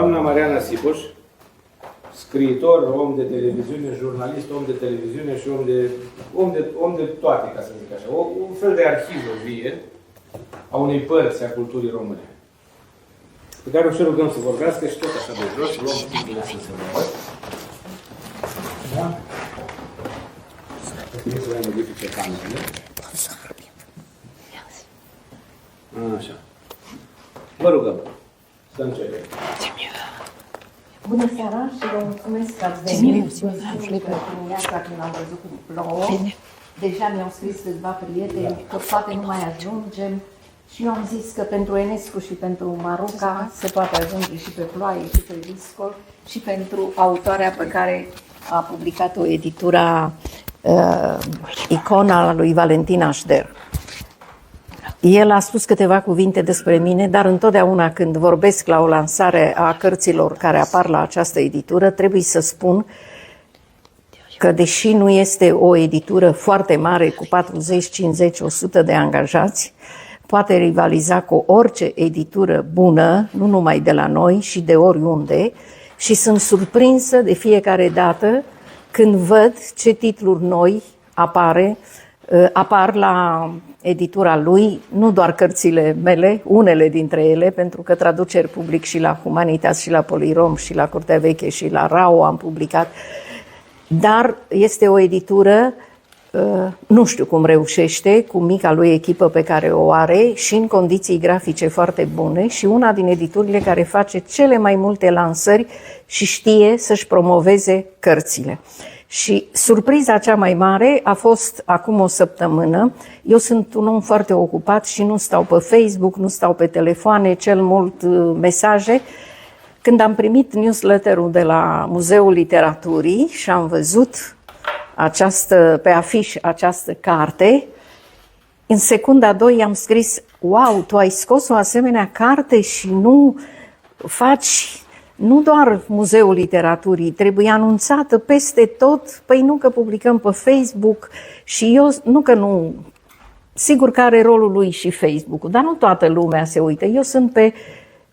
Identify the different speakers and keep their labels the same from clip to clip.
Speaker 1: Doamna Mariana Sipoș, scriitor, om de televiziune, jurnalist, om de televiziune și om de toate, ca să zic așa. Un fel de arhivă vie a unei părți a culturii române, pe care o să rugăm să vorbească și tot așa de jos, luăm timpul să se vadă. Da? Trebuie să mai modifice camerele. Așa. Vă rugăm să începem.
Speaker 2: Bună seara și vă mulțumesc că ați venit. Dimineața când am văzut cum plouă, deja mi-au scris câțiva prieteni că poate nu mai ajungem și eu am zis că pentru Enescu și pentru Maruca se poate ajunge și pe ploaie și pe viscol și pentru autoarea pe care a publicat-o editura Icona lui Valentin Așder. El a spus câteva cuvinte despre mine, dar întotdeauna când vorbesc la o lansare a cărților care apar la această editură, trebuie să spun că deși nu este o editură foarte mare cu 40, 50, 100 de angajați, poate rivaliza cu orice editură bună, nu numai de la noi, și de oriunde, și sunt surprinsă de fiecare dată când văd ce titluri noi apar la editura lui, nu doar cărțile mele, unele dintre ele, pentru că traduceri public și la Humanitas, și la Polirom, și la Curtea Veche, și la Rao am publicat, dar este o editură, nu știu cum reușește, cu mica lui echipă pe care o are și în condiții grafice foarte bune și una din editurile care face cele mai multe lansări și știe să-și promoveze cărțile. Și surpriza cea mai mare a fost acum o săptămână. Eu sunt un om foarte ocupat și nu stau pe Facebook, nu stau pe telefoane, cel mult mesaje. Când am primit newsletterul de la Muzeul Literaturii și am văzut pe afiș această carte, în secunda 2 am scris: wow, tu ai scos o asemenea carte și nu faci... Nu doar Muzeul Literaturii, trebuie anunțată peste tot, păi nu că publicăm pe Facebook și eu, sigur că are rolul lui și Facebook-ul, dar nu toată lumea se uită. Eu sunt pe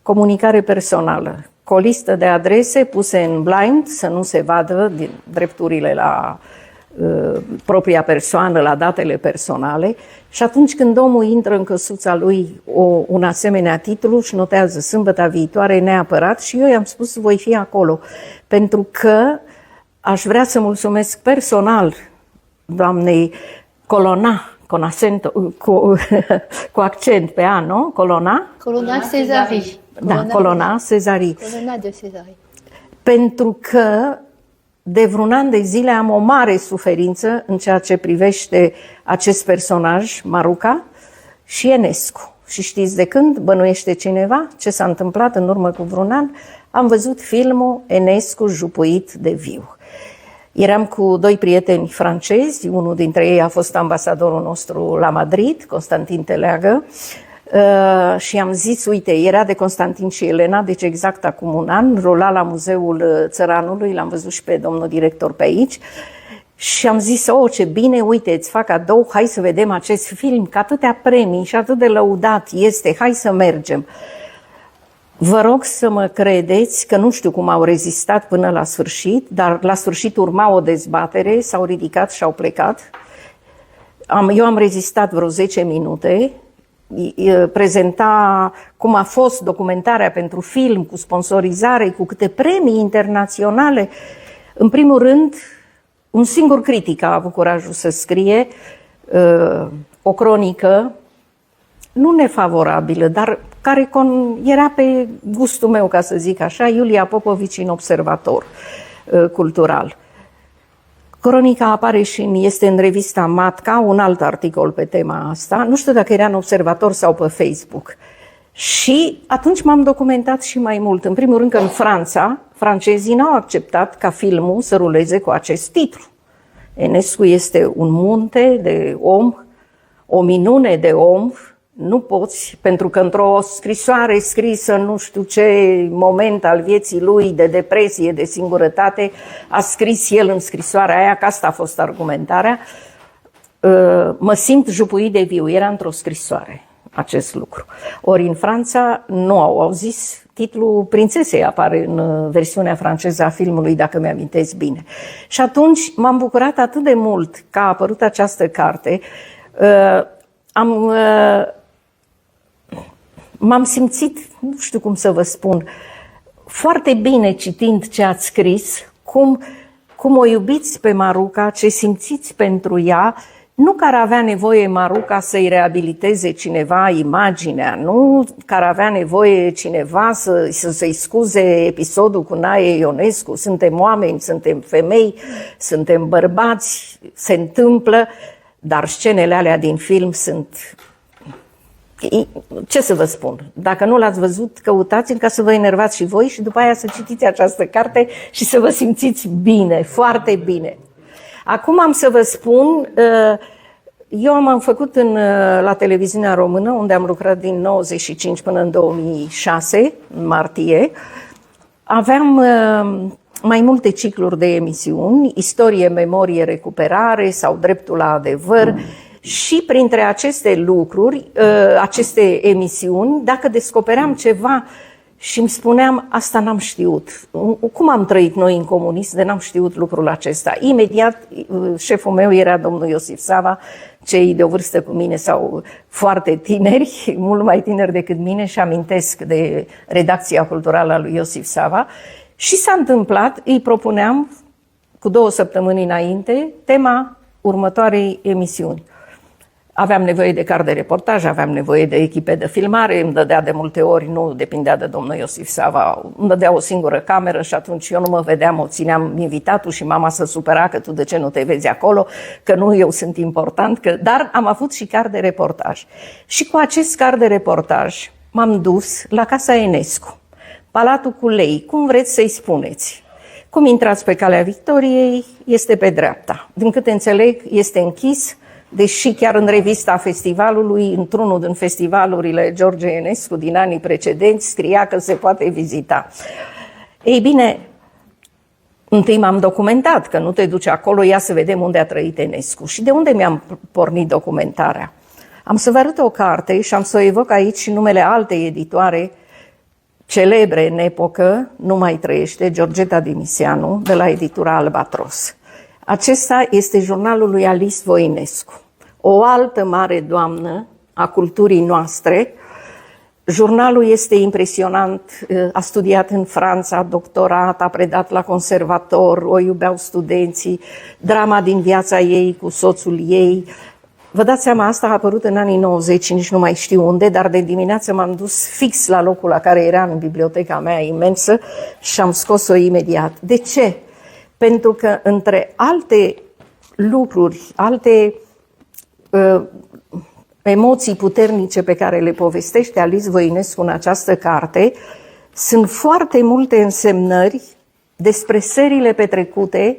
Speaker 2: comunicare personală, cu o listă de adrese puse în blind, să nu se vadă din drepturile la propria persoană, la datele personale, și atunci când omul intră în căsuța lui un asemenea titlu și notează sâmbătă viitoare neapărat, și eu i-am spus voi fi acolo, pentru că aș vrea să mulțumesc personal doamnei Colonna, cu accent pe A, nu? Colonna
Speaker 3: Cezari.
Speaker 2: Da, Colonna Cezari.
Speaker 3: Colonna de Cezari.
Speaker 2: Pentru că de vreun an de zile am o mare suferință în ceea ce privește acest personaj, Maruca, și Enescu. Și știți de când? Bănuiește cineva ce s-a întâmplat în urmă cu vreun an? Am văzut filmul Enescu jupuit de viu. Eram cu 2 prieteni francezi, unul dintre ei a fost ambasadorul nostru la Madrid, Constantin Teleagă, și am zis, uite, era de Constantin și Elena, deci exact acum un an, rola la Muzeul Țăranului, l-am văzut și pe domnul director pe aici, și am zis, ce bine, uite, îți fac cadou, hai să vedem acest film, că atâtea premii și atât de lăudat este, hai să mergem. Vă rog să mă credeți că nu știu cum au rezistat până la sfârșit, dar la sfârșit urma o dezbatere, s-au ridicat și au plecat. Eu am rezistat vreo 10 minute, prezenta cum a fost documentarea pentru film, cu sponsorizare, cu câte premii internaționale. În primul rând, un singur critic a avut curajul să scrie o cronică, nu nefavorabilă, dar care era pe gustul meu, ca să zic așa, Iulia Popovici în Observator Cultural. Cronica apare și este în revista Matca, un alt articol pe tema asta. Nu știu dacă era în Observator sau pe Facebook. Și atunci m-am documentat și mai mult. În primul rând că în Franța, francezii n-au acceptat ca filmul să ruleze cu acest titlu. Enescu este un munte de om, o minune de om. Nu poți, pentru că într-o scrisoare scrisă, nu știu ce moment al vieții lui, de depresie, de singurătate, a scris el în scrisoarea aia, că asta a fost argumentarea, mă simt jupuit de viu, era într-o scrisoare. acest lucru. Ori în Franța nu au zis, titlul Prințesei apare în versiunea franceză a filmului, dacă mi-amintesc bine. Și atunci m-am bucurat atât de mult că a apărut această carte, m-am simțit, nu știu cum să vă spun, foarte bine citind ce ați scris, cum o iubiți pe Maruca, ce simțiți pentru ea, nu că ar avea nevoie Maruca să-i reabiliteze cineva imaginea, nu că ar avea nevoie cineva să-i scuze episodul cu Nae Ionescu. Suntem oameni, suntem femei, suntem bărbați, se întâmplă, dar scenele alea din film sunt... Ce să vă spun? Dacă nu l-ați văzut, căutați-l ca să vă enervați și voi și după aia să citiți această carte și să vă simțiți bine, foarte bine. Acum am să vă spun, eu am făcut la televiziunea română, unde am lucrat din 95 până în 2006, în martie. Aveam mai multe cicluri de emisiuni, istorie, memorie, recuperare sau dreptul la adevăr. Și printre aceste lucruri, aceste emisiuni, dacă descopeream ceva și îmi spuneam, asta n-am știut. Cum am trăit noi în comunism de n-am știut lucrul acesta? Imediat, șeful meu era domnul Iosif Sava, cei de o vârstă cu mine sau foarte tineri, mult mai tineri decât mine, și amintesc de redacția culturală a lui Iosif Sava. Și s-a întâmplat, îi propuneam cu 2 săptămâni înainte tema următoarei emisiuni. Aveam nevoie de card de reportaj, aveam nevoie de echipe de filmare, îmi dădea de multe ori, nu depindea de domnul Iosif Sava, îmi dădea o singură cameră și atunci eu nu mă vedeam, o țineam invitatul și mama se supăra că tu de ce nu te vezi acolo, că nu eu sunt important, dar am avut și card de reportaj. Și cu acest card de reportaj m-am dus la Casa Enescu, Palatul cu Lei, cum vreți să-i spuneți. Cum intrați pe Calea Victoriei, este pe dreapta. Din câte înțeleg, este închis, deși chiar în revista festivalului, într-unul din festivalurile George Enescu din anii precedenți, scria că se poate vizita. Ei bine, întâi m-am documentat, că nu te duci acolo, ia să vedem unde a trăit Enescu. Și de unde mi-am pornit documentarea? Am să vă arăt o carte și am să o evoc aici și numele altei editoare celebre în epocă, nu mai trăiește, Georgeta Dimiseanu, de la editura Albatros. Acesta este jurnalul lui Alice Voinescu, o altă mare doamnă a culturii noastre. Jurnalul este impresionant, a studiat în Franța, doctorat, a predat la conservator, o iubeau studenții, drama din viața ei cu soțul ei. Vă dați seama, asta a apărut în anii 90, nici nu mai știu unde, dar de dimineață m-am dus fix la locul la care era în biblioteca mea imensă și am scos-o imediat. De ce? Pentru că între alte lucruri, alte emoții puternice pe care le povestește Alice Voinescu în această carte, sunt foarte multe însemnări despre seriile petrecute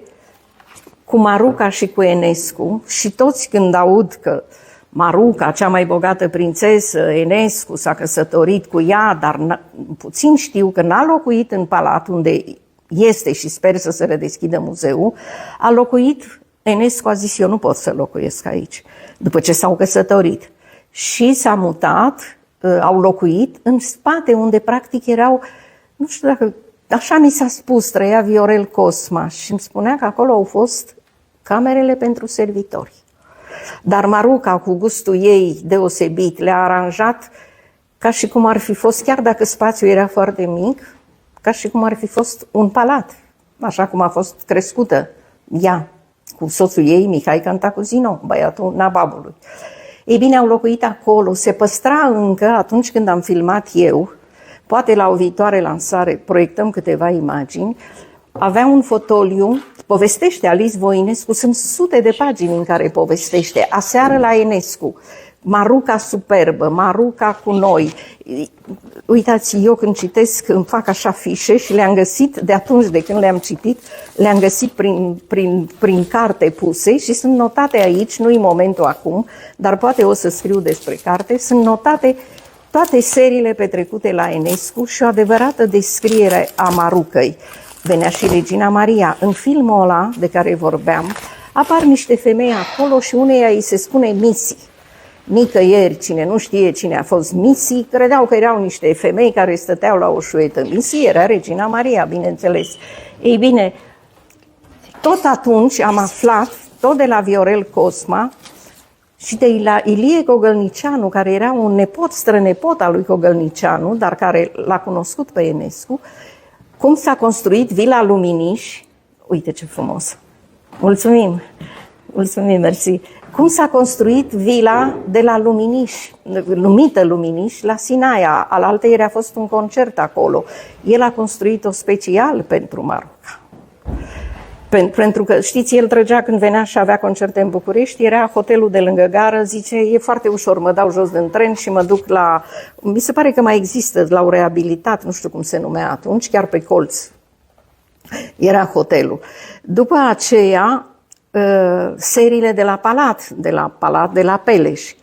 Speaker 2: cu Maruca și cu Enescu. Și toți când aud că Maruca, cea mai bogată prințesă, Enescu s-a căsătorit cu ea, dar puțin știu că n-a locuit în palat unde este și sper să se redeschidă muzeul, a locuit, Enescu a zis, eu nu pot să locuiesc aici, după ce s-au căsătorit. Și s-a mutat, au locuit în spate, unde practic erau, nu știu dacă, așa mi s-a spus, trăia Viorel Cosma și îmi spunea că acolo au fost camerele pentru servitori. Dar Maruca, cu gustul ei deosebit, le-a aranjat ca și cum ar fi fost, chiar dacă spațiul era foarte mic, ca și cum ar fi fost un palat, așa cum a fost crescută ea cu soțul ei, Mihai Cantacuzino, băiatul nababului. Ei bine, au locuit acolo, se păstra încă atunci când am filmat eu, poate la o viitoare lansare proiectăm câteva imagini, avea un fotoliu, povestește Alice Voinescu, sunt sute de pagini în care povestește, aseară la Enescu, Maruca superbă, Maruca cu noi. Uitați, eu când citesc îmi fac așa fișe și le-am găsit, de atunci de când le-am citit, le-am găsit prin carte puse și sunt notate aici, nu-i momentul acum, dar poate o să scriu despre carte, sunt notate toate seriile petrecute la Enescu și o adevărată descriere a Marucăi. Venea și Regina Maria. În filmul ăla de care vorbeam, apar niște femei acolo și uneia îi se spune Missy. nicăieri, cine nu știe cine a fost Missy, credeau că erau niște femei care stăteau la o șuetă. Missy era Regina Maria, bineînțeles. Ei bine, tot atunci am aflat, tot de la Viorel Cosma și de la Ilie Gogălnicianu, care era un nepot, strănepot al lui Gogălnicianu, dar care l-a cunoscut pe Enescu, cum s-a construit Vila Luminiș. Uite ce frumos! Mulțumim! Mulțumim, mersi! Cum s-a construit vila de la Luminiș, numită Luminiș, la Sinaia. Alaltăieri a fost un concert acolo. El a construit-o special pentru Maruca. Pentru că, știți, el trăgea când venea și avea concerte în București, era hotelul de lângă gară, zice, e foarte ușor, mă dau jos din tren și mă duc la... Mi se pare că mai există, la o reabilitat, nu știu cum se numea atunci, chiar pe colț. Era hotelul. După aceea, seriile de la Palat, de la Peleș.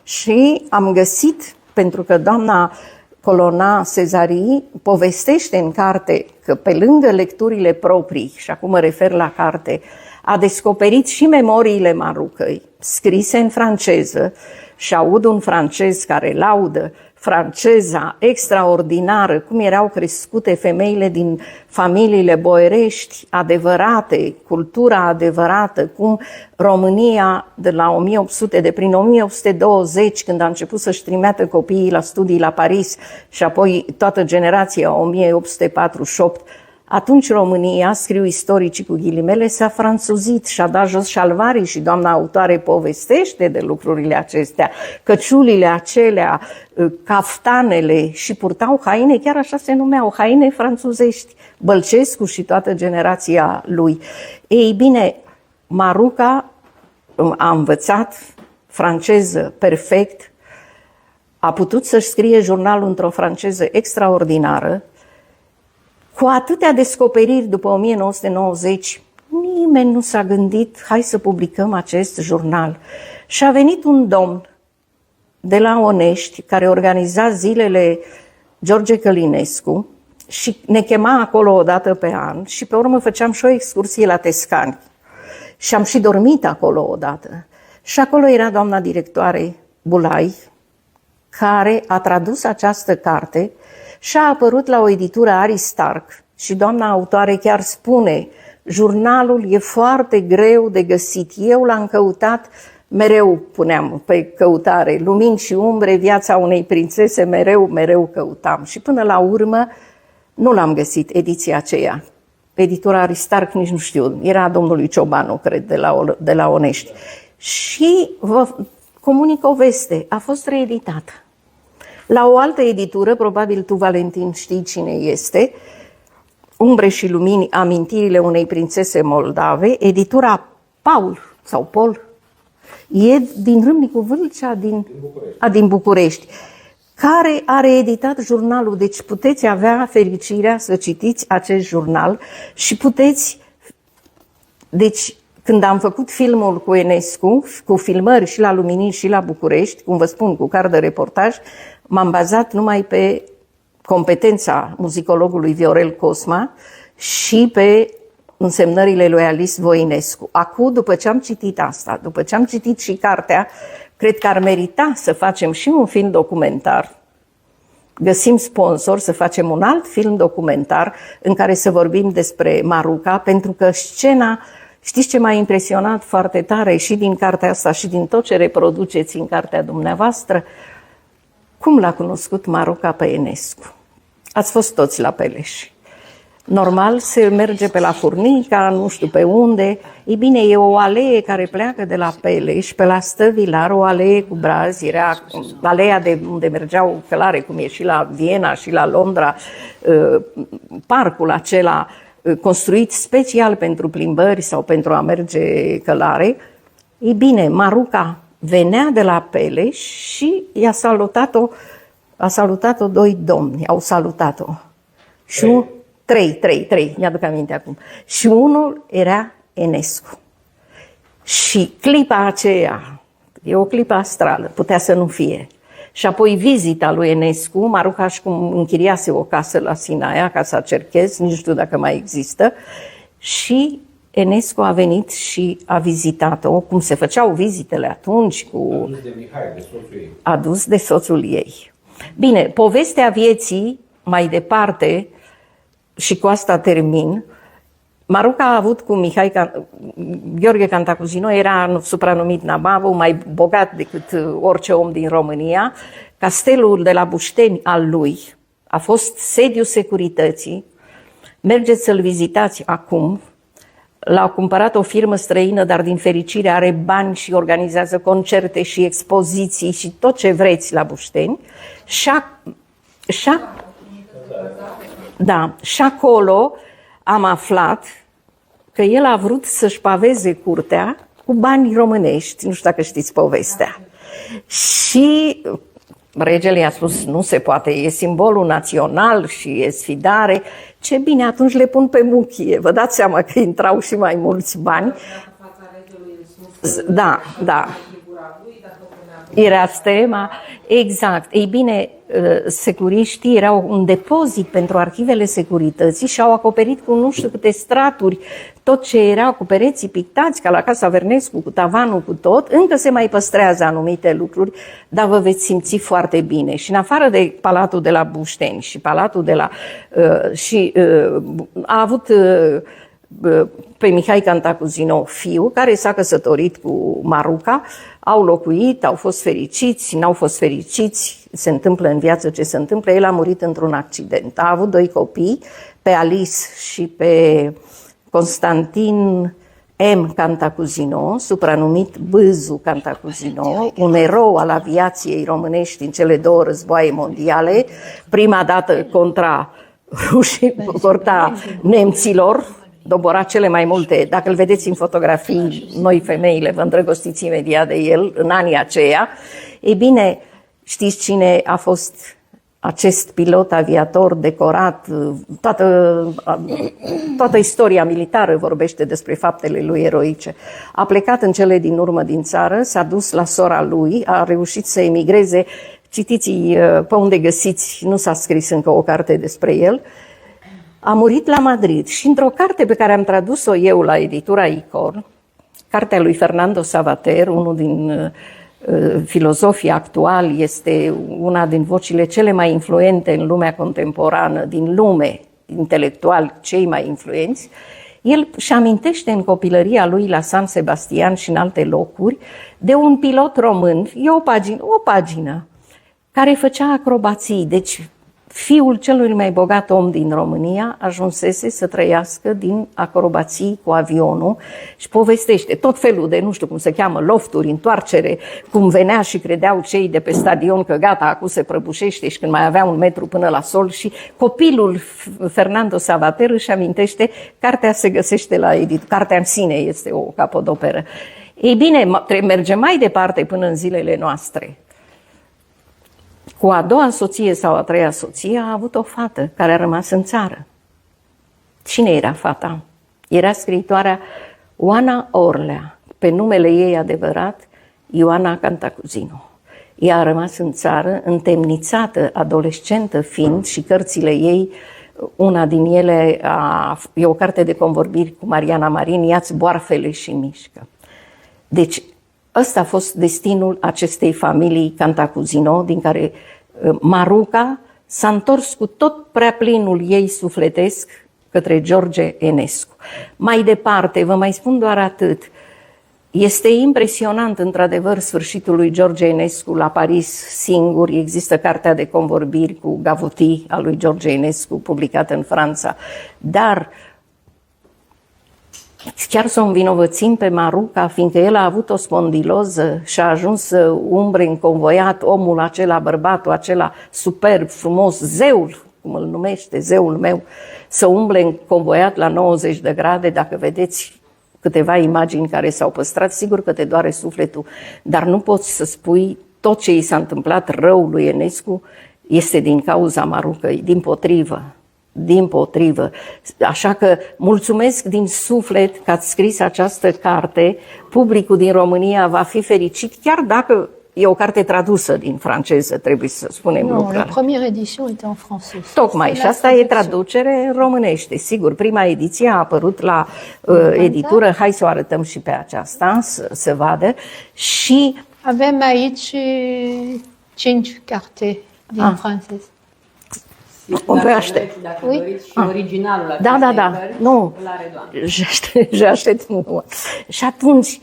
Speaker 2: Și am găsit, pentru că doamna Colonna Cezarii povestește în carte că pe lângă lecturile proprii, și acum mă refer la carte, a descoperit și memoriile Marucăi, scrise în franceză, și aud un francez care laudă franceza extraordinară, cum erau crescute femeile din familiile boierești adevărate, cultura adevărată, cum România de la 1800, de prin 1820, când a început să-și trimeată copiii la studii la Paris și apoi toată generația 1848, atunci România, scriu istoricii cu ghilimele, s-a franțuzit și a dat jos șalvarii și doamna autoare povestește de lucrurile acestea, căciulile acelea, caftanele și purtau haine, chiar așa se numeau, haine franțuzești, Bălcescu și toată generația lui. Ei bine, Maruca a învățat franceză perfect, a putut să-și scrie jurnalul într-o franceză extraordinară. Cu atâtea descoperiri după 1990, nimeni nu s-a gândit, hai să publicăm acest jurnal. Și a venit un domn de la Onești, care organiza zilele George Călinescu și ne chema acolo o dată pe an și pe urmă făceam și o excursie la Tescani. Și am și dormit acolo o dată. Și acolo era doamna directoare Bulai, care a tradus această carte și a apărut la o editură Aristarc și doamna autoare chiar spune, jurnalul e foarte greu de găsit. Eu l-am căutat, mereu puneam pe căutare, lumini și umbre, viața unei prințese, mereu căutam. Și până la urmă nu l-am găsit, ediția aceea. Editura Aristarc nici nu știu, era a domnului Ciobanu, cred, de la Onești. Și vă comunic o veste, a fost reeditată. La o altă editură, probabil tu, Valentin, știi cine este, Umbre și lumini, amintirile unei prințese moldave, editura Paul sau Pol, e din Râmnicu Vâlcea, din București, care a reeditat jurnalul. Deci puteți avea fericirea să citiți acest jurnal și puteți... Deci, când am făcut filmul cu Enescu, cu filmări și la Luminiș și la București, cum vă spun, cu card de reportaj, m-am bazat numai pe competența muzicologului Viorel Cosma și pe însemnările lui Alice Voinescu. Acum, după ce am citit asta, după ce am citit și cartea, cred că ar merita să facem și un film documentar. Găsim sponsor să facem un alt film documentar în care să vorbim despre Maruca, pentru că scena, știți ce m-a impresionat foarte tare și din cartea asta și din tot ce reproduceți în cartea dumneavoastră? Cum l-a cunoscut Maruca pe Enescu? Ați fost toți la Peleș. Normal se merge pe la Furnica, nu știu pe unde. Ei bine, e o alee care pleacă de la Peleș, pe la Stăvilar, o alee cu brazi, era aleea de unde mergeau călare, cum e și la Viena și la Londra, parcul acela construit special pentru plimbări sau pentru a merge călare. Ei bine, Maruca venea de la Peleș și a salutat-o doi domni, au salutat-o. Și trei, mi-aduc aminte acum. Și unul era Enescu. Și clipa aceea, e o clipă astrală, putea să nu fie. Și apoi vizita lui Enescu, Maruca și cum închiriase o casă la Sinaia, casa Cerchez, nici nu știu dacă mai există, și Enescu a venit și a vizitat-o, cum se făceau vizitele atunci,
Speaker 1: Adus de Mihai, de soțul ei.
Speaker 2: adus de soțul ei. Bine, povestea vieții, mai departe, și cu asta termin, Maruca a avut cu Gheorghe Cantacuzino, era supranumit Nabavu, mai bogat decât orice om din România. Castelul de la Bușteni al lui a fost sediul securității. Mergeți să-l vizitați acum. L-a cumpărat o firmă străină, dar din fericire are bani și organizează concerte și expoziții și tot ce vreți la Bușteni. Și acolo am aflat că el a vrut să-și paveze curtea cu bani românești, nu știu dacă știți povestea. Și regele i-a spus, nu se poate, e simbolul național și e sfidare. Ce bine, atunci le pun pe muchie. Vă dați seama că intrau și mai mulți bani. Da, da. Era stema, exact. Ei bine, securiștii erau un depozit pentru arhivele securității și au acoperit cu nu știu câte straturi tot ce era cu pereții pictați, ca la Casa Vernescu, cu tavanul, cu tot. Încă se mai păstrează anumite lucruri, dar vă veți simți foarte bine. Și în afară de Palatul de la Bușteni și Palatul de la... a avut... pe Mihai Cantacuzino, fiu, care s-a căsătorit cu Maruca, au locuit, au fost fericiți, n-au fost fericiți, se întâmplă în viață ce se întâmplă, el a murit într-un accident. A avut 2 copii, pe Alice și pe Constantin M. Cantacuzino, supranumit Bâzu Cantacuzino, un erou al aviației românești în cele 2 războaie mondiale, prima dată contra rușii, contra nemților, dobora cele mai multe. Dacă îl vedeți în fotografii, noi femeile vă îndrăgostiți imediat de el în anii aceia. Ei bine, știți cine a fost acest pilot aviator decorat? Toată istoria militară vorbește despre faptele lui eroice. A plecat în cele din urmă din țară, s-a dus la sora lui, a reușit să emigreze. Citiți pe unde găsiți, nu s-a scris încă o carte despre el. A murit la Madrid și într-o carte pe care am tradus-o eu la editura Icor, cartea lui Fernando Savater, unul din filozofii actuali, este una din vocile cele mai influente în lumea contemporană, din lume, intelectuali cei mai influenți. El își amintește în copilăria lui la San Sebastian și în alte locuri de un pilot român, e o pagină, care făcea acrobații. Deci fiul celui mai bogat om din România ajunsese să trăiască din acrobații cu avionul și povestește tot felul de, nu știu cum se cheamă, lofturi, întoarcere, cum venea și credeau cei de pe stadion că gata, acum se prăbușește și când mai avea 1 metru până la sol. Și copilul Fernando Savater își amintește, cartea se găsește la edit, cartea în sine este o capodoperă. Ei bine, mergem mai departe până în zilele noastre. Cu a 2-a soție sau a 3-a soție a avut o fată care a rămas în țară. Cine era fata? Era scriitoarea Oana Orlea, pe numele ei adevărat, Ioana Cantacuzino. Ea a rămas în țară, întemnițată, adolescentă fiind, și cărțile ei, una din ele e o carte de convorbiri cu Mariana Marin, Ia-ți boarfele și mișcă. Deci, ăsta a fost destinul acestei familii Cantacuzino, din care Maruca s-a întors cu tot prea plinul ei sufletesc către George Enescu. Mai departe, vă mai spun doar atât, este impresionant, într-adevăr, sfârșitul lui George Enescu la Paris singur. Există cartea de convorbiri cu Gavuti a lui George Enescu, publicată în Franța, dar chiar să o învinovățim pe Maruca, fiindcă el a avut o spondiloză și a ajuns să umbre înconvoiat omul acela, bărbatul acela superb, frumos, zeul, cum îl numește, zeul meu, să umble înconvoiat la 90 de grade. Dacă vedeți câteva imagini care s-au păstrat, sigur că te doare sufletul, dar nu poți să spui tot ce i s-a întâmplat rău lui Enescu este din cauza Marucăi, din potrivă. Așa că mulțumesc din suflet că ați scris această carte. Publicul din România va fi fericit, chiar dacă e o carte tradusă din franceză, trebuie să spunem
Speaker 3: Non,
Speaker 2: lucrurile.
Speaker 3: la première édition était en français.
Speaker 2: Tocmai,
Speaker 3: C'est
Speaker 2: și
Speaker 3: la
Speaker 2: asta e
Speaker 3: traduction.
Speaker 2: traducere în românește. Sigur, prima ediție a apărut la editură, hai să o arătăm și pe aceasta, să se vadă, și
Speaker 3: Avem aici 5 carte din franceză.
Speaker 2: o pe aștept.
Speaker 4: Dacă
Speaker 3: Oui.
Speaker 4: doriți și originalul
Speaker 2: Da,
Speaker 4: acestei
Speaker 2: da, da.
Speaker 4: cărți,
Speaker 2: Nu.
Speaker 4: îl are doamna.
Speaker 2: J'achète nouă. Și atunci,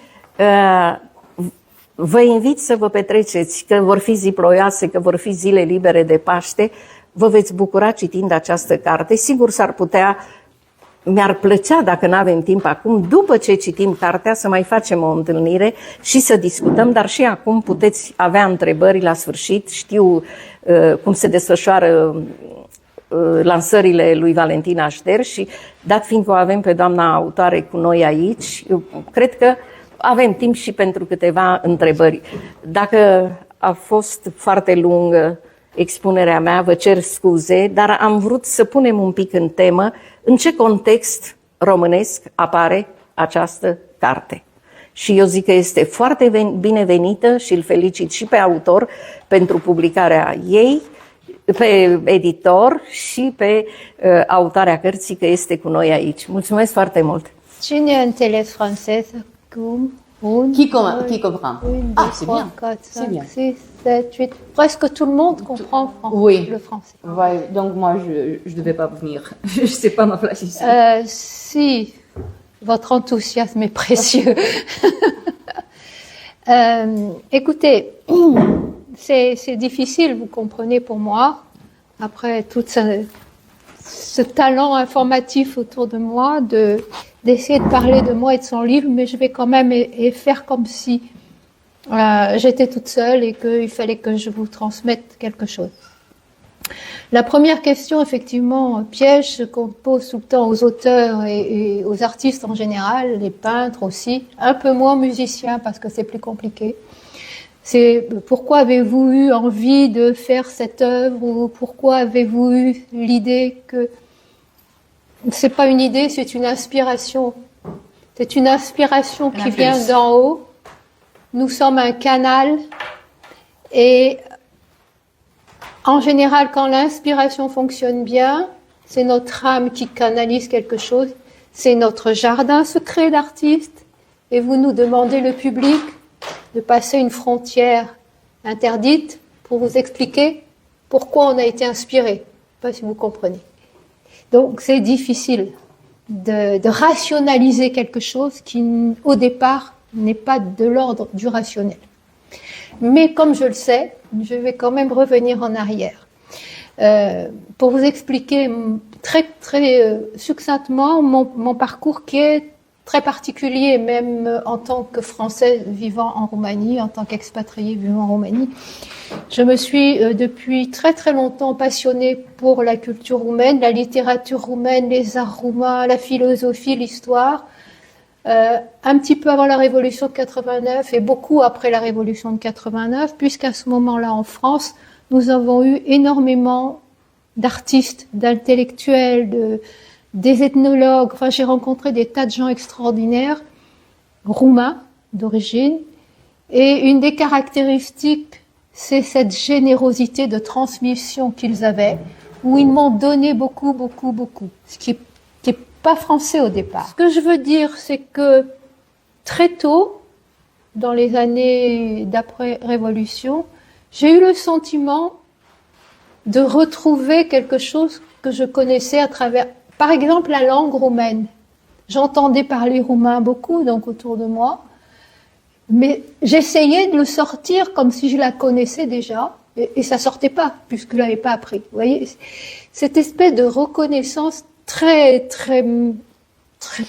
Speaker 2: vă invit să vă petreceți, că vor fi zi ploioase, că vor fi zile libere de Paște, vă veți bucura citind această carte. Sigur, s-ar putea, mi-ar plăcea, dacă nu avem timp acum, după ce citim cartea, să mai facem o întâlnire și să discutăm, dar și acum puteți avea întrebări la sfârșit. Știu cum se desfășoară lansările lui Valentina Așter și, dat fiindcă o avem pe doamna autoare cu noi aici, eu cred că avem timp și pentru câteva întrebări. Dacă a fost foarte lungă expunerea mea, vă cer scuze, dar am vrut să punem un pic în temă în ce context românesc apare această carte. Și eu zic că este foarte binevenită și îl felicit și pe autor pentru publicarea ei, pe editor și pe autoarea cărții că este cu noi aici. Mulțumesc foarte mult!
Speaker 3: Cine înțeles franceză? Cum? Un,
Speaker 4: Qui comprend?
Speaker 3: une,
Speaker 4: Ah,
Speaker 3: deux,
Speaker 4: c'est
Speaker 3: trois,
Speaker 4: bien.
Speaker 3: quatre,
Speaker 4: C'est
Speaker 3: cinq,
Speaker 4: bien.
Speaker 3: six, sept, huit. Presque tout le monde comprend
Speaker 4: Oui.
Speaker 3: le français.
Speaker 4: Ouais, donc moi, je devais pas venir. Je sais pas ma place ici.
Speaker 3: Si, votre enthousiasme est précieux. Écoutez, c'est difficile, vous comprenez, pour moi, après tout ce talent informatif autour de moi, d'essayer de parler de moi et de son livre, mais je vais quand même faire comme si j'étais toute seule et qu'il fallait que je vous transmette quelque chose. La première question, effectivement, piège qu'on pose tout le temps aux auteurs et aux artistes en général, les peintres aussi, un peu moins musiciens parce que c'est plus compliqué. C'est pourquoi avez-vous eu envie de faire cette œuvre ou pourquoi avez-vous eu l'idée que c'est pas une idée, c'est une inspiration. C'est une inspiration qui vient d'en haut. Nous sommes un canal et en général, quand l'inspiration fonctionne bien, c'est notre âme qui canalise quelque chose, c'est notre jardin secret d'artiste, et vous nous demandez, le public, de passer une frontière interdite pour vous expliquer pourquoi on a été inspiré. Je ne sais pas si vous comprenez. Donc c'est difficile de rationaliser quelque chose qui, au départ, n'est pas de l'ordre du rationnel. Mais comme je le sais, je vais quand même revenir en arrière. Pour vous expliquer très succinctement mon parcours qui est très particulier, même en tant que Française vivant en Roumanie, en tant qu'expatriée vivant en Roumanie. Je me suis depuis très longtemps passionnée pour la culture roumaine, la littérature roumaine, les arts roumains, la philosophie, l'histoire. Un petit peu avant la Révolution de 89 et beaucoup après la Révolution de 89, puisqu'à ce moment-là en France, nous avons eu énormément d'artistes, d'intellectuels, des ethnologues. Enfin, j'ai rencontré des tas de gens extraordinaires, roumains d'origine. Et une des caractéristiques, c'est cette générosité de transmission qu'ils avaient, où ils m'ont donné beaucoup, ce qui est pas français au départ. Ce que je veux dire, c'est que très tôt, dans les années d'après-révolution, j'ai eu le sentiment de retrouver quelque chose que je connaissais à travers, par exemple, la langue roumaine. J'entendais parler roumain beaucoup, donc autour de moi, mais j'essayais de le sortir comme si je la connaissais déjà, et ça sortait pas, puisque je l'avais pas appris. Vous voyez, cette espèce de reconnaissance très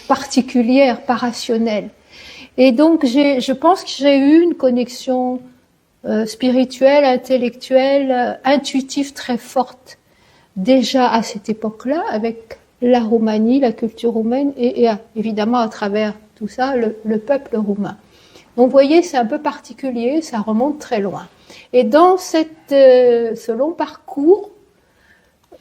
Speaker 3: particulière, pas rationnelle. Et donc, je pense que j'ai eu une connexion spirituelle, intellectuelle, intuitive très forte déjà à cette époque-là avec la Roumanie, la culture roumaine et évidemment à travers tout ça, le peuple roumain. Donc, vous voyez, c'est un peu particulier, ça remonte très loin. Et dans ce long parcours,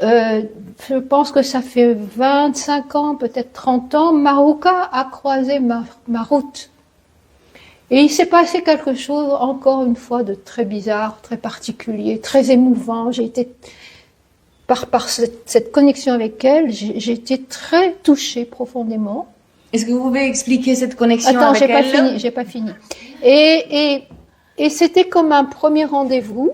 Speaker 3: je pense que ça fait 25 ans, peut-être 30 ans, Marouka a croisé ma route. Et il s'est passé quelque chose, encore une fois, de très bizarre, très particulier, très émouvant. J'ai été, par cette connexion avec elle, j'ai été très touchée profondément.
Speaker 4: Est-ce que vous pouvez expliquer cette connexion
Speaker 3: Attends,
Speaker 4: avec elle?
Speaker 3: j'ai pas fini. Et c'était comme un premier rendez-vous.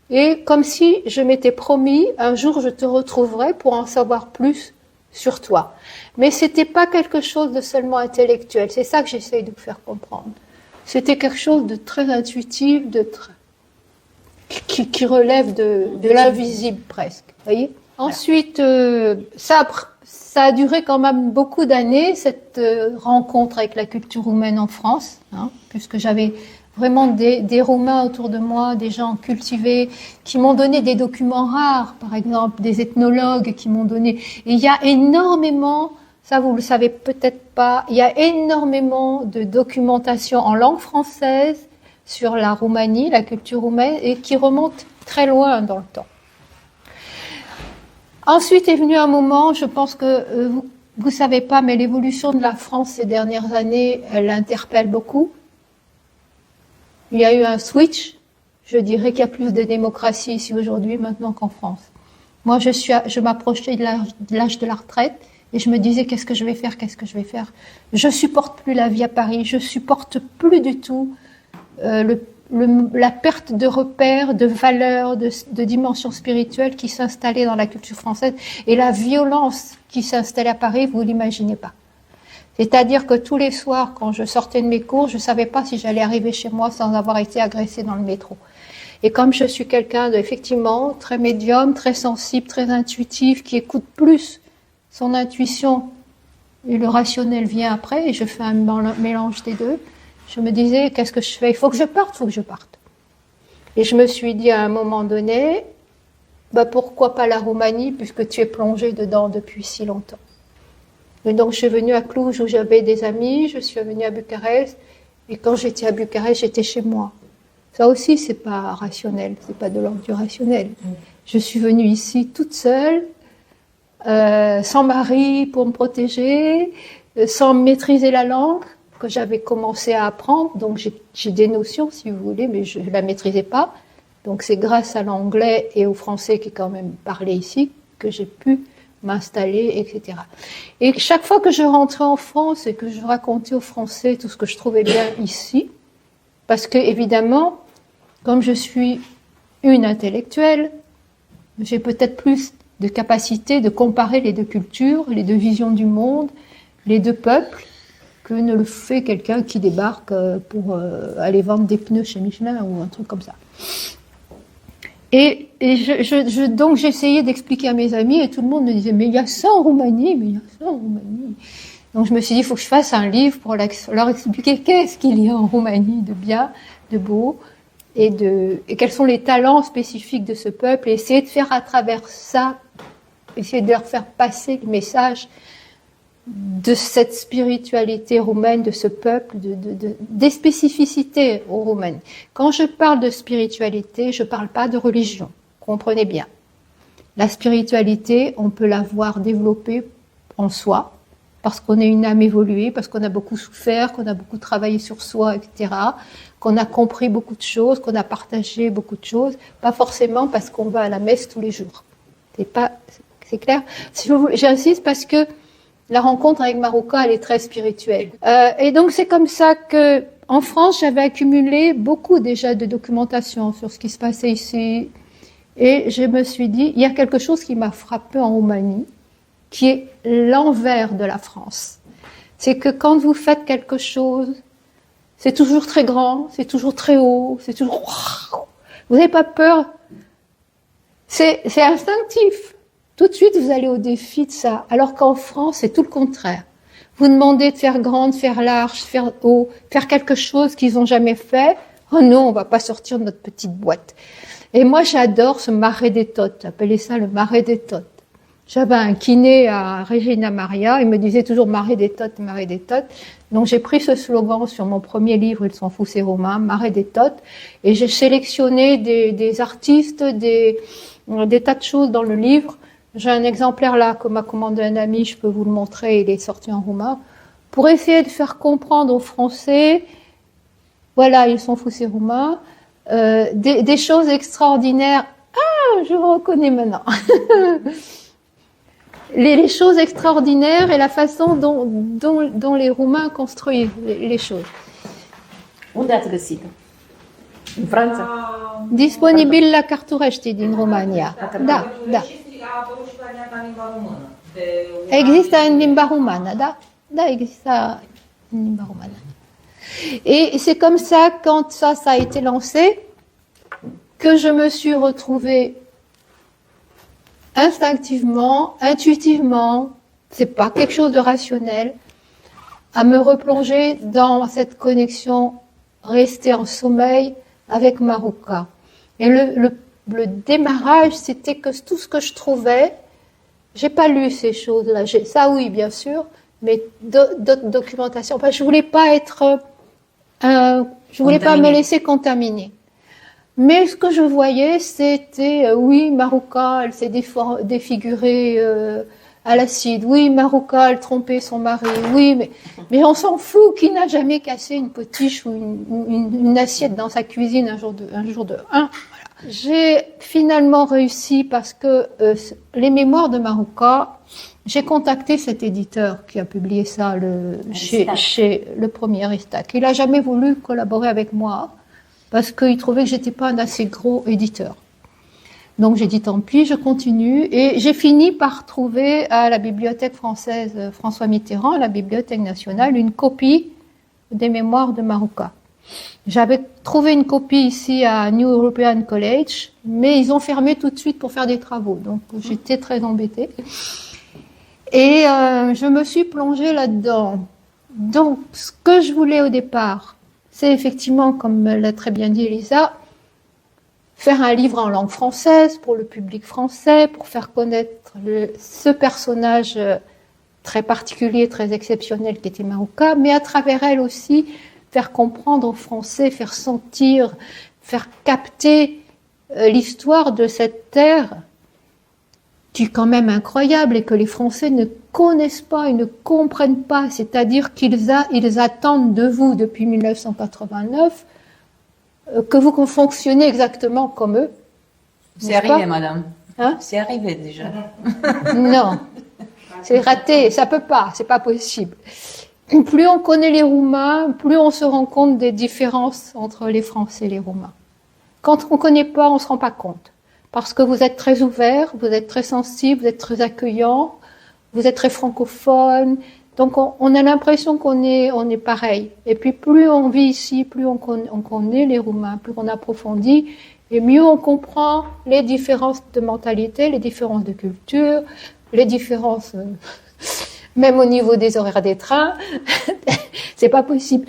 Speaker 3: Et comme si je m'étais promis, un jour je te retrouverai pour en savoir plus sur toi. Mais c'était pas quelque chose de seulement intellectuel. C'est ça que j'essaye de vous faire comprendre. C'était quelque chose de très intuitif, qui relève de l'invisible presque. Voyez. Ensuite, ça a duré quand même beaucoup d'années, cette rencontre avec la culture roumaine en France, hein, puisque j'avais vraiment des Roumains autour de moi, des gens cultivés, qui m'ont donné des documents rares, par exemple, des ethnologues qui m'ont donné. Et il y a énormément, ça vous le savez peut-être pas, il y a énormément de documentation en langue française sur la Roumanie, la culture roumaine, et qui remonte très loin dans le temps. Ensuite est venu un moment, je pense que vous savez pas, mais l'évolution de la France ces dernières années, elle interpelle beaucoup. Il y a eu un switch. Je dirais qu'il y a plus de démocratie ici aujourd'hui maintenant qu'en France. Moi, je m'approchais de l'âge de la retraite et je me disais qu'est-ce que je vais faire, qu'est-ce que je vais faire. Je supporte plus la vie à Paris, je supporte plus du tout la perte de repères, de valeurs, de dimension spirituelle qui s'installait dans la culture française et la violence qui s'installait à Paris, vous l'imaginez pas. C'est-à-dire que tous les soirs, quand je sortais de mes cours, je savais pas si j'allais arriver chez moi sans avoir été agressée dans le métro. Et comme je suis quelqu'un effectivement très médium, très sensible, très intuitif, qui écoute plus son intuition et le rationnel vient après, et je fais un mélange des deux, je me disais, qu'est-ce que je fais? Il faut que je parte. Et je me suis dit à un moment donné, pourquoi pas la Roumanie, puisque tu es plongé dedans depuis si longtemps. Et donc je suis venue à Cluj où j'avais des amis, je suis venue à Bucarest, et quand j'étais à Bucarest, j'étais chez moi. Ça aussi, c'est pas rationnel, c'est pas de l'ordre du rationnel. Je suis venue ici toute seule, sans mari pour me protéger, sans maîtriser la langue que j'avais commencé à apprendre. Donc j'ai des notions, si vous voulez, mais je la maîtrisais pas. Donc c'est grâce à l'anglais et au français qui est quand même parlé ici que j'ai pu m'installer, etc. Et chaque fois que je rentrais en France et que je racontais aux Français tout ce que je trouvais bien ici, parce que évidemment, comme je suis une intellectuelle, j'ai peut-être plus de capacité de comparer les deux cultures, les deux visions du monde, les deux peuples, que ne le fait quelqu'un qui débarque pour aller vendre des pneus chez Michelin ou un truc comme ça. Et donc j'essayais d'expliquer à mes amis et tout le monde me disait mais il y a ça en Roumanie, mais il y a ça en Roumanie. Donc je me suis dit il faut que je fasse un livre pour leur expliquer qu'est-ce qu'il y a en Roumanie de bien, de beau et quels sont les talents spécifiques de ce peuple et essayer de faire à travers ça, essayer de leur faire passer le message de cette spiritualité roumaine, de ce peuple, des spécificités aux Roumaines. Quand je parle de spiritualité, je ne parle pas de religion, comprenez bien. La spiritualité, on peut la voir développée en soi, parce qu'on est une âme évoluée, parce qu'on a beaucoup souffert, qu'on a beaucoup travaillé sur soi, etc., qu'on a compris beaucoup de choses, qu'on a partagé beaucoup de choses, pas forcément parce qu'on va à la messe tous les jours. C'est clair? J'insiste parce que la rencontre avec Marouka, elle est très spirituelle. Et donc c'est comme ça que, en France, j'avais accumulé beaucoup déjà de documentation sur ce qui se passait ici. Et je me suis dit, il y a quelque chose qui m'a frappé en Roumanie, qui est l'envers de la France. C'est que quand vous faites quelque chose, c'est toujours très grand, c'est toujours très haut, c'est toujours... Vous n'avez pas peur. C'est instinctif. Tout de suite, vous allez au défi de ça. Alors qu'en France, c'est tout le contraire. Vous demandez de faire grand, de faire large, faire haut, faire quelque chose qu'ils n'ont jamais fait. Oh non, on va pas sortir de notre petite boîte. Et moi, j'adore ce marais des Totes. Appelez ça le marais des Totes. J'avais un kiné à Regina Maria. Il me disait toujours marais des Totes, marais des Totes. Donc, j'ai pris ce slogan sur mon premier livre, Ils s'en foutent, c'est romain, marais des Totes. Et j'ai sélectionné des artistes, des tas de choses dans le livre. J'ai un exemplaire là que m'a commandé un ami, je peux vous le montrer, il est sorti en roumain, pour essayer de faire comprendre aux Français Voilà, ils sont fous ces Roumains. Des choses extraordinaires. Ah, je vous reconnais maintenant. Les choses extraordinaires et la façon dont les Roumains construisent les choses.
Speaker 2: Unde ați găsit-o? În Franța?
Speaker 3: Disponibil la Carturești din România. Da, da.
Speaker 5: A apărut și varianta în limba română.
Speaker 3: Există în limba romană, da? Da, există în limba romană. Et c'est comme ça, quand ça a été lancé, que je me suis retrouvée instinctivement, intuitivement, c'est pas quelque chose de rationnel, à me replonger dans cette connexion, rester en sommeil avec Marouka. Et le démarrage, c'était que tout ce que je trouvais, j'ai pas lu ces choses-là, ça oui, bien sûr, mais d'autres documentations. Enfin, je voulais pas être, je voulais pas me laisser contaminer. Mais ce que je voyais, c'était, oui, Marouka, elle s'est défigurée à l'acide. Oui, Marouka, elle trompait son mari. Oui, mais on s'en fout. Qui n'a jamais cassé une potiche ou une assiette dans sa cuisine un jour de un. Voilà. J'ai finalement réussi parce que les mémoires de Marouka, j'ai contacté cet éditeur qui a publié ça chez le premier Aristac. Il a jamais voulu collaborer avec moi parce qu'il trouvait que j'étais pas un assez gros éditeur. Donc j'ai dit tant pis, je continue et j'ai fini par trouver à la bibliothèque française François Mitterrand, à la Bibliothèque nationale, une copie des mémoires de Marouka. J'avais trouvé une copie ici à New European College, mais ils ont fermé tout de suite pour faire des travaux, donc j'étais très embêtée. Et je me suis plongée là-dedans. Donc ce que je voulais au départ, c'est effectivement, comme l'a très bien dit Elisa, faire un livre en langue française pour le public français, pour faire connaître ce personnage très particulier, très exceptionnel qui était Marouka, mais à travers elle aussi, faire comprendre aux Français, faire sentir, faire capter l'histoire de cette terre qui est quand même incroyable et que les Français ne connaissent pas et ne comprennent pas. C'est-à-dire qu'ils attendent de vous depuis 1989 que vous fonctionnez exactement comme eux.
Speaker 4: C'est arrivé, madame.
Speaker 3: Hein?
Speaker 4: C'est arrivé déjà.
Speaker 3: Non, c'est raté, ça peut pas, c'est pas possible. Plus on connaît les Roumains, plus on se rend compte des différences entre les Français et les Roumains. Quand on connaît pas, on se rend pas compte. Parce que vous êtes très ouverts, vous êtes très sensibles, vous êtes très accueillants, vous êtes très francophones. Donc on a l'impression qu'on est pareil. Et puis plus on vit ici, plus on connaît les Roumains, plus on approfondit, et mieux on comprend les différences de mentalité, les différences de culture, les différences même au niveau des horaires des trains. C'est pas possible.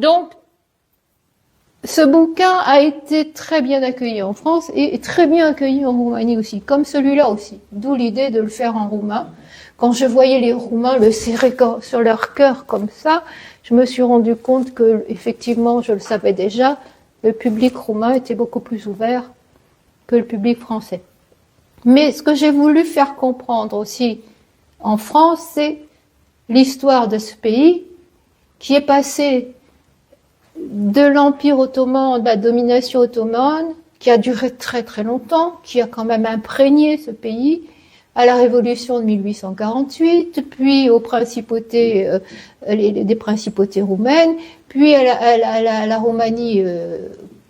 Speaker 3: Donc ce bouquin a été très bien accueilli en France et très bien accueilli en Roumanie aussi, comme celui-là aussi. D'où l'idée de le faire en roumain. Quand je voyais les Roumains le serrer sur leur cœur comme ça, je me suis rendu compte que, effectivement, je le savais déjà, le public roumain était beaucoup plus ouvert que le public français. Mais ce que j'ai voulu faire comprendre aussi en France, c'est l'histoire de ce pays qui est passé de l'Empire ottoman, de la domination ottomane, qui a duré très très longtemps, qui a quand même imprégné ce pays, à la révolution de 1848, puis aux principautés, des principautés roumaines, puis à la Roumanie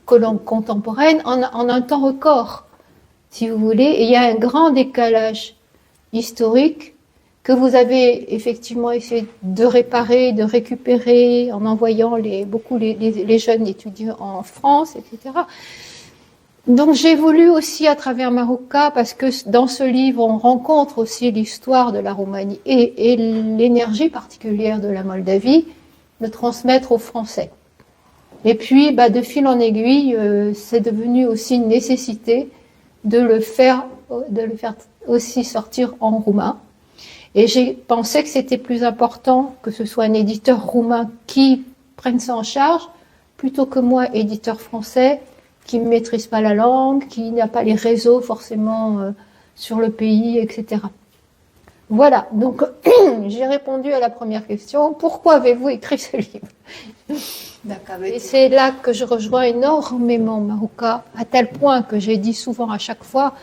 Speaker 3: contemporaine, en un temps record, si vous voulez. Et il y a un grand décalage historique que vous avez effectivement essayé de réparer, de récupérer en envoyant beaucoup les jeunes étudiants en France, etc. Donc j'ai voulu aussi à travers Marouka, parce que dans ce livre on rencontre aussi l'histoire de la Roumanie et l'énergie particulière de la Moldavie, le transmettre aux Français. Et puis de fil en aiguille, c'est devenu aussi une nécessité de le faire aussi sortir en roumain. Et j'ai pensé que c'était plus important que ce soit un éditeur roumain qui prenne ça en charge, plutôt que moi, éditeur français, qui ne maîtrise pas la langue, qui n'a pas les réseaux forcément sur le pays, etc. Voilà, donc j'ai répondu à la première question. Pourquoi avez-vous écrit ce livre? Et c'est là que je rejoins énormément Marouka, à tel point que j'ai dit souvent à chaque fois,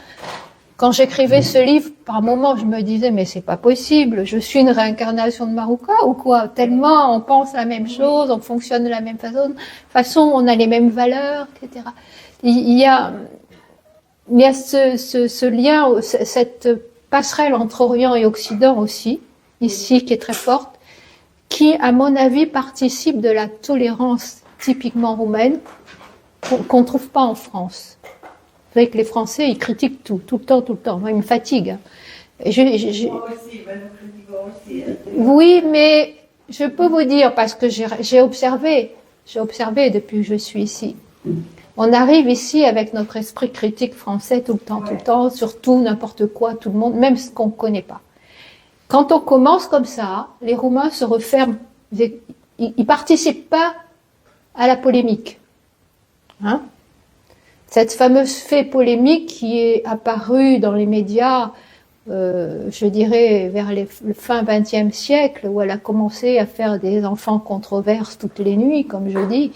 Speaker 3: quand j'écrivais ce livre, par moments je me disais mais c'est pas possible, je suis une réincarnation de Marouka ou quoi? Tellement on pense la même chose, on fonctionne de la même façon, on a les mêmes valeurs, etc. Il y a ce lien, cette passerelle entre Orient et Occident aussi, ici, qui est très forte, qui, à mon avis, participe de la tolérance typiquement roumaine qu'on ne trouve pas en France. Vous savez que les Français, ils critiquent tout le temps. Moi, ils me fatiguent. Et oui, mais je peux vous dire, parce que j'ai observé depuis que je suis ici. On arrive ici avec notre esprit critique français tout le temps, sur tout, n'importe quoi, tout le monde, même ce qu'on ne connaît pas. Quand on commence comme ça, les Roumains se referment, ils participent pas à la polémique. Hein? Cette fameuse fait polémique qui est apparue dans les médias, je dirais vers le fin XXe siècle, où elle a commencé à faire des enfants controverses toutes les nuits, comme je dis,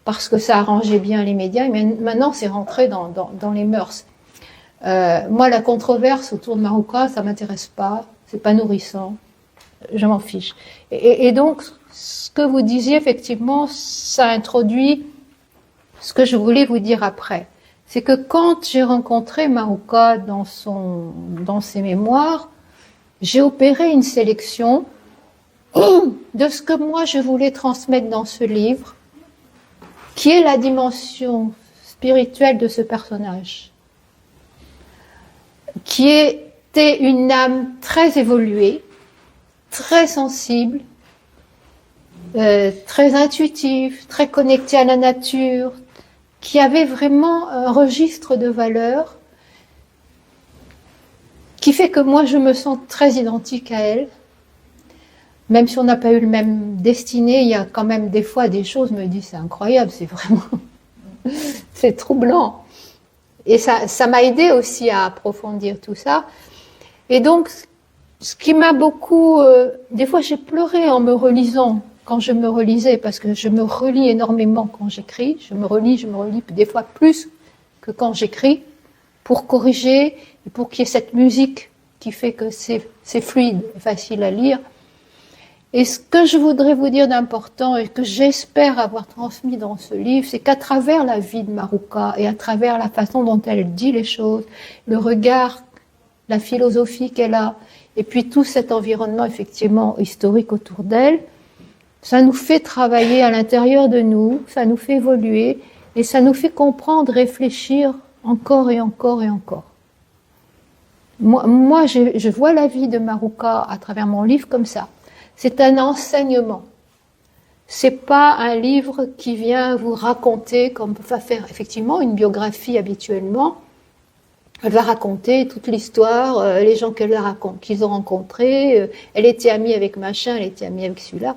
Speaker 3: parce que ça arrangeait bien les médias, mais maintenant c'est rentré dans les mœurs. Moi, la controverse autour de Marouka, ça m'intéresse pas, c'est pas nourrissant, je m'en fiche. Et donc, ce que vous disiez, effectivement, ça introduit ce que je voulais vous dire après. C'est que quand j'ai rencontré Marouka dans ses mémoires, j'ai opéré une sélection de ce que moi je voulais transmettre dans ce livre, qui est la dimension spirituelle de ce personnage, qui était une âme très évoluée, très sensible, très intuitive, très connectée à la nature, qui avait vraiment un registre de valeurs qui fait que moi je me sens très identique à elle. Même si on n'a pas eu le même destiné, il y a quand même des fois des choses, je me dis c'est incroyable, c'est vraiment, c'est troublant. Et ça m'a aidé aussi à approfondir tout ça. Et donc, ce qui m'a beaucoup, des fois j'ai pleuré en me relisant, quand je me relisais, parce que je me relis énormément quand j'écris, je me relis, des fois plus que quand j'écris, pour corriger, et pour qu'il y ait cette musique qui fait que c'est fluide, facile à lire. Et ce que je voudrais vous dire d'important, et que j'espère avoir transmis dans ce livre, c'est qu'à travers la vie de Marouka, et à travers la façon dont elle dit les choses, le regard, la philosophie qu'elle a, et puis tout cet environnement effectivement historique autour d'elle, ça nous fait travailler à l'intérieur de nous, ça nous fait évoluer, et ça nous fait comprendre, réfléchir encore et encore et encore. Moi je vois la vie de Marouka à travers mon livre comme ça. C'est un enseignement. C'est pas un livre qui vient vous raconter, comme on va faire effectivement une biographie habituellement. Elle va raconter toute l'histoire, les gens qu'ils ont rencontrés. Elle était amie avec machin, elle était amie avec celui-là.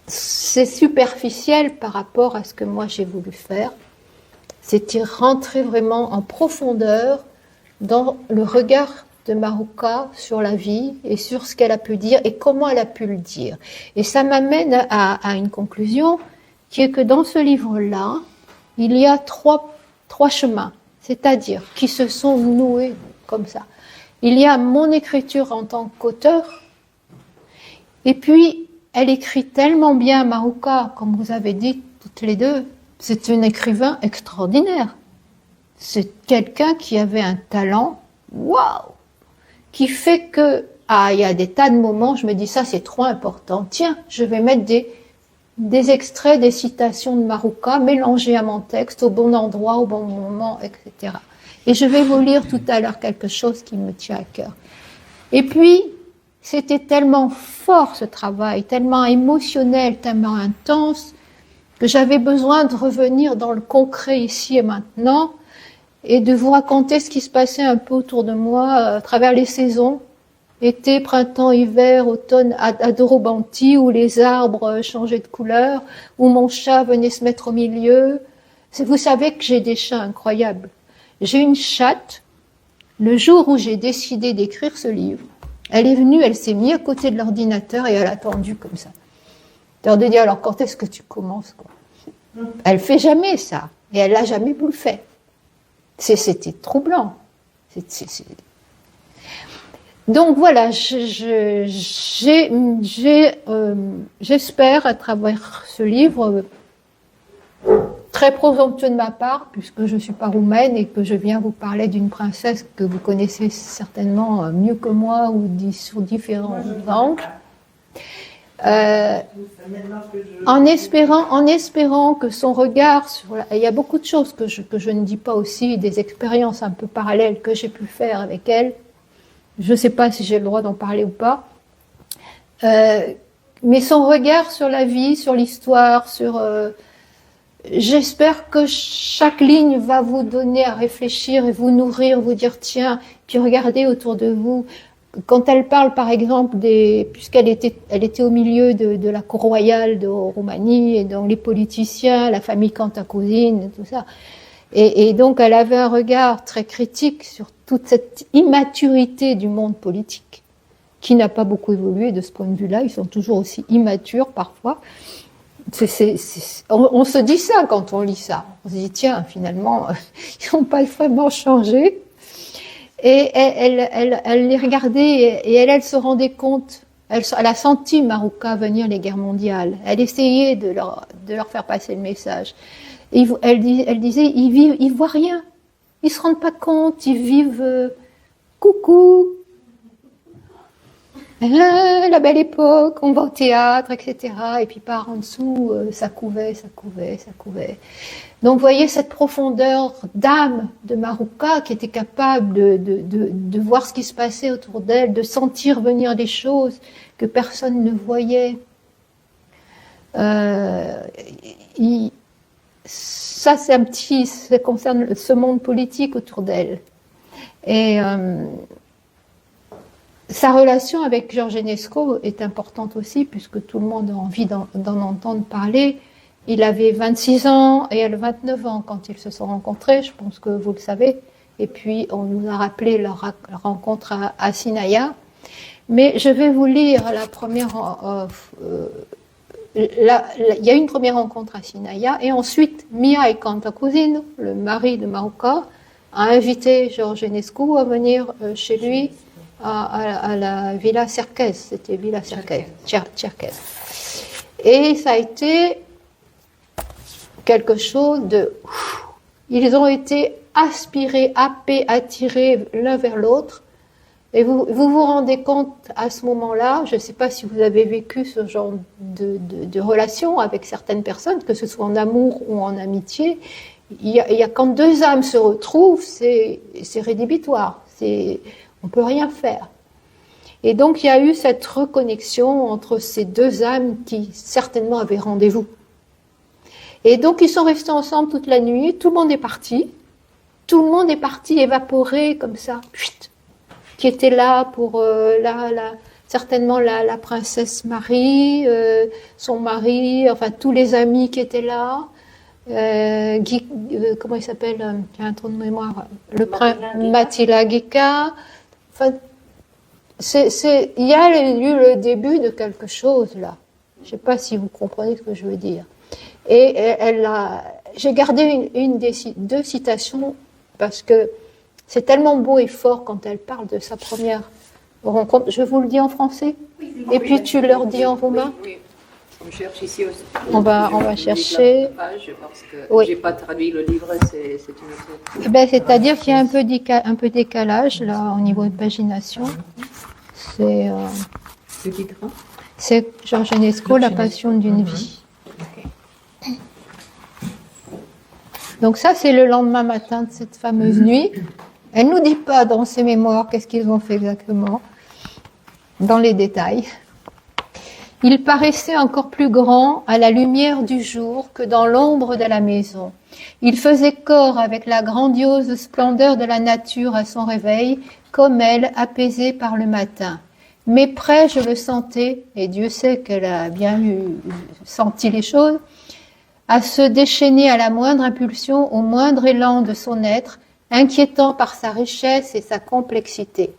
Speaker 3: C'est superficiel par rapport à ce que moi j'ai voulu faire. C'est rentrer vraiment en profondeur dans le regard de Marouka sur la vie et sur ce qu'elle a pu dire et comment elle a pu le dire. Et ça m'amène à une conclusion qui est que dans ce livre-là, il y a trois chemins, c'est-à-dire qui se sont noués comme ça. Il y a mon écriture en tant qu'auteur, et puis elle écrit tellement bien, Marouka, comme vous avez dit toutes les deux, c'est un écrivain extraordinaire. C'est quelqu'un qui avait un talent, waouh, qui fait que, il y a des tas de moments, je me dis ça c'est trop important, tiens, je vais mettre des extraits, des citations de Marouka mélangés à mon texte, au bon endroit, au bon moment, etc. Et je vais vous lire tout à l'heure quelque chose qui me tient à cœur. Et puis, c'était tellement fort ce travail, tellement émotionnel, tellement intense, que j'avais besoin de revenir dans le concret ici et maintenant, et de vous raconter ce qui se passait un peu autour de moi à travers les saisons, été, printemps, hiver, automne, à Dorobanti, où les arbres changeaient de couleur, où mon chat venait se mettre au milieu. Vous savez que j'ai des chats incroyables. J'ai une chatte, le jour où j'ai décidé d'écrire ce livre, Elle est venue, elle s'est mise à côté de l'ordinateur et elle a attendu comme ça. Alors de dire, alors quand est-ce que tu commences quoi? Elle fait jamais ça. Et elle l'a jamais voulu faire. C'était troublant. Donc voilà, j'espère à travers ce livre, très présomptueux de ma part, puisque je ne suis pas roumaine et que je viens vous parler d'une princesse que vous connaissez certainement mieux que moi ou sous différents angles. En espérant que son regard il y a beaucoup de choses que je ne dis pas aussi, des expériences un peu parallèles que j'ai pu faire avec elle. Je ne sais pas si j'ai le droit d'en parler ou pas. Mais son regard sur la vie, sur l'histoire, j'espère que chaque ligne va vous donner à réfléchir et vous nourrir, vous dire tiens, puis regardez autour de vous. Quand elle parle, par exemple, puisqu'elle était au milieu de la cour royale de Roumanie, et donc les politiciens, la famille Cantacuzene, et tout ça. Et donc, elle avait un regard très critique sur toute cette immaturité du monde politique, qui n'a pas beaucoup évolué de ce point de vue-là. Ils sont toujours aussi immatures, parfois. On se dit ça quand on lit ça. On se dit, tiens, finalement, ils n'ont pas vraiment changé. Et elle les regardait et elle se rendait compte, elle a senti Marouka venir les guerres mondiales. Elle essayait de leur faire passer le message. Et elle disait, ils voient rien. Ils se rendent pas compte, ils vivent coucou. La belle époque, on va au théâtre, etc. Et puis par en dessous, ça couvait. Donc vous voyez cette profondeur d'âme de Marouka qui était capable de voir ce qui se passait autour d'elle, de sentir venir des choses que personne ne voyait. Ça concerne ce monde politique autour d'elle. Et sa relation avec Georges Enesco est importante aussi, puisque tout le monde a envie d'en entendre parler. Il avait 26 ans et elle 29 ans quand ils se sont rencontrés, je pense que vous le savez. Et puis, on nous a rappelé leur rencontre à Sinaia. Mais je vais vous lire la première... il y a une première rencontre à Sinaia, et ensuite, Mihai Cantacuzene, le mari de Marouka, a invité Georges Enescu à venir chez lui à la Villa Cerquez. C'était Villa Cerquez. Et ça a été quelque chose de... Ils ont été aspirés, happés, attirés l'un vers l'autre. Et vous rendez compte à ce moment-là, je ne sais pas si vous avez vécu ce genre de relation avec certaines personnes, que ce soit en amour ou en amitié, il y a quand deux âmes se retrouvent, c'est rédhibitoire, on ne peut rien faire. Et donc il y a eu cette reconnexion entre ces deux âmes qui certainement avaient rendez-vous. Et donc ils sont restés ensemble toute la nuit, tout le monde est parti évaporé comme ça, chut, qui était là pour certainement la princesse Marie, son mari, enfin tous les amis qui étaient là, comment il s'appelle, j'ai un trou de mémoire, le prince Mathila Gika, enfin, il y a eu le début de quelque chose là. Je ne sais pas si vous comprenez ce que je veux dire. Et j'ai gardé deux citations parce que c'est tellement beau et fort quand elle parle de sa première rencontre. Je vous le dis en français, et puis tu leur dis en roumain.
Speaker 4: Oui. On cherche ici aussi.
Speaker 3: On va chercher.
Speaker 4: Page parce que j'ai pas traduit le livre, c'est une autre.
Speaker 3: C'est-à-dire qu'il y a un peu décalage là au niveau de pagination. C'est
Speaker 4: le titre.
Speaker 3: C'est Georges Enesco, La passion d'une vie. Donc ça, c'est le lendemain matin de cette fameuse nuit. Elle nous dit pas dans ses mémoires qu'est-ce qu'ils ont fait exactement, dans les détails. Il paraissait encore plus grand à la lumière du jour que dans l'ombre de la maison. Il faisait corps avec la grandiose splendeur de la nature à son réveil, comme elle, apaisée par le matin. Mais près, je le sentais, et Dieu sait qu'elle a bien senti les choses, à se déchaîner à la moindre impulsion, au moindre élan de son être, inquiétant par sa richesse et sa complexité.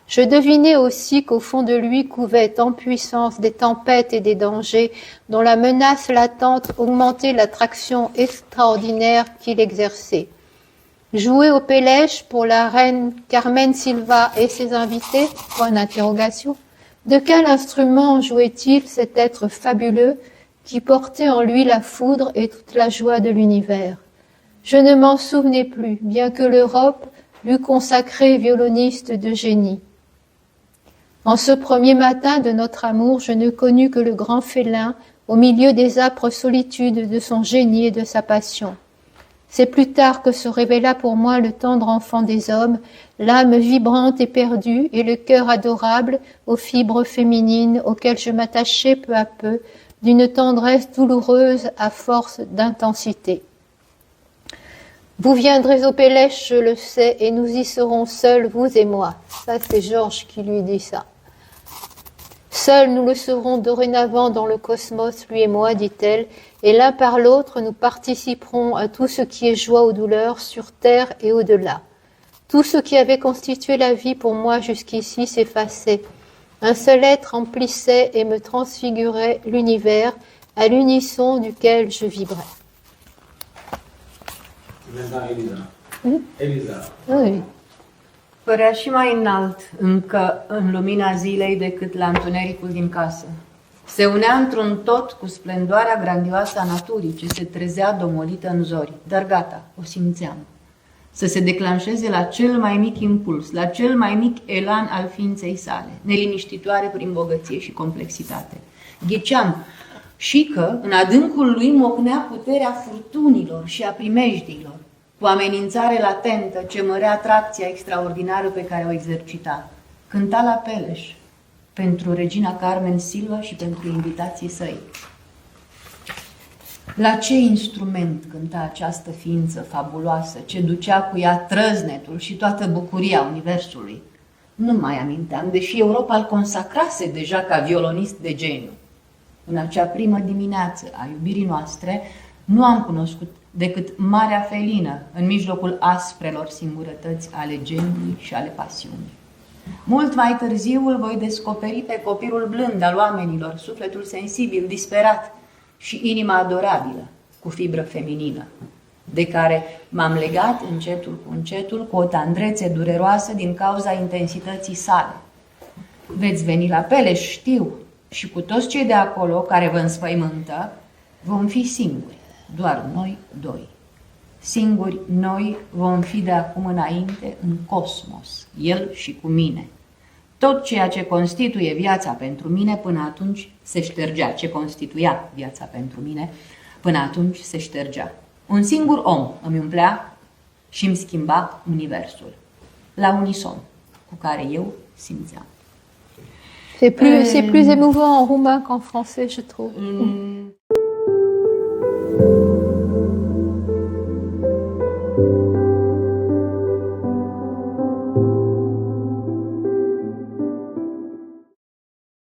Speaker 3: Je devinais aussi qu'au fond de lui couvaient en puissance des tempêtes et des dangers dont la menace latente augmentait l'attraction extraordinaire qu'il exerçait. Jouer au Pélèche pour la reine Carmen Silva et ses invités? Point d'interrogation. De quel instrument jouait-il cet être fabuleux qui portait en lui la foudre et toute la joie de l'univers? Je ne m'en souvenais plus, bien que l'Europe l'eût consacré violoniste de génie. En ce premier matin de notre amour, je ne connus que le grand félin au milieu des âpres solitudes de son génie et de sa passion. C'est plus tard que se révéla pour moi le tendre enfant des hommes, l'âme vibrante et perdue et le cœur adorable aux fibres féminines auxquelles je m'attachai peu à peu d'une tendresse douloureuse à force d'intensité. Vous viendrez au Pélèche, je le sais, et nous y serons seuls, vous et moi. Ça, c'est Georges qui lui dit ça. Seuls nous le serons dorénavant dans le cosmos, lui et moi, dit-elle, et l'un par l'autre nous participerons à tout ce qui est joie ou douleur sur terre et au-delà. Tout ce qui avait constitué la vie pour moi jusqu'ici s'effaçait. Un seul être emplissait et me transfigurait l'univers à l'unisson duquel je vibrais.
Speaker 1: Maintenant, Eliza. Eliza.
Speaker 3: Oui.
Speaker 6: Părea și mai înalt încă în lumina zilei decât la întunericul din casă. Se unea într-un tot cu splendoarea grandioasă a naturii ce se trezea domolită în zori. Dar gata, o simțeam. Să se declanșeze la cel mai mic impuls, la cel mai mic elan al ființei sale, neliniștitoare prin bogăție și complexitate. Ghiceam și că în adâncul lui mocnea puterea furtunilor și a primejdiilor, cu amenințare latentă ce mărea atracția extraordinară pe care o exercita. Cânta la Peleș pentru regina Carmen Silva și pentru invitații săi. La ce instrument cânta această ființă fabuloasă ce ducea cu ea trăznetul și toată bucuria universului? Nu mai aminteam, deși Europa îl consacrase deja ca violonist de geniu. În acea primă dimineață a iubirii noastre nu am cunoscut decât marea felină în mijlocul asprelor singurătăți ale geniului și ale pasiunii. Mult mai târziu îl voi descoperi pe copilul blând al oamenilor, sufletul sensibil, disperat și inima adorabilă, cu fibră feminină, de care m-am legat încetul cu încetul cu o tandrețe dureroasă din cauza intensității sale. Veți veni la Peleș, știu, și cu toți cei de acolo care vă înspăimântă, vom fi singuri, doar noi doi. Singuri noi vom fi de acum înainte în cosmos, el și cu mine. Tot ceea ce constituie viața pentru mine până atunci se ștergea. Ce constituia viața pentru mine până atunci se ștergea. Un singur om îmi umplea și îmi schimba universul. La unison, cu care eu simțeam.
Speaker 3: C'est plus émouvant en roumain qu'en français, je trouve.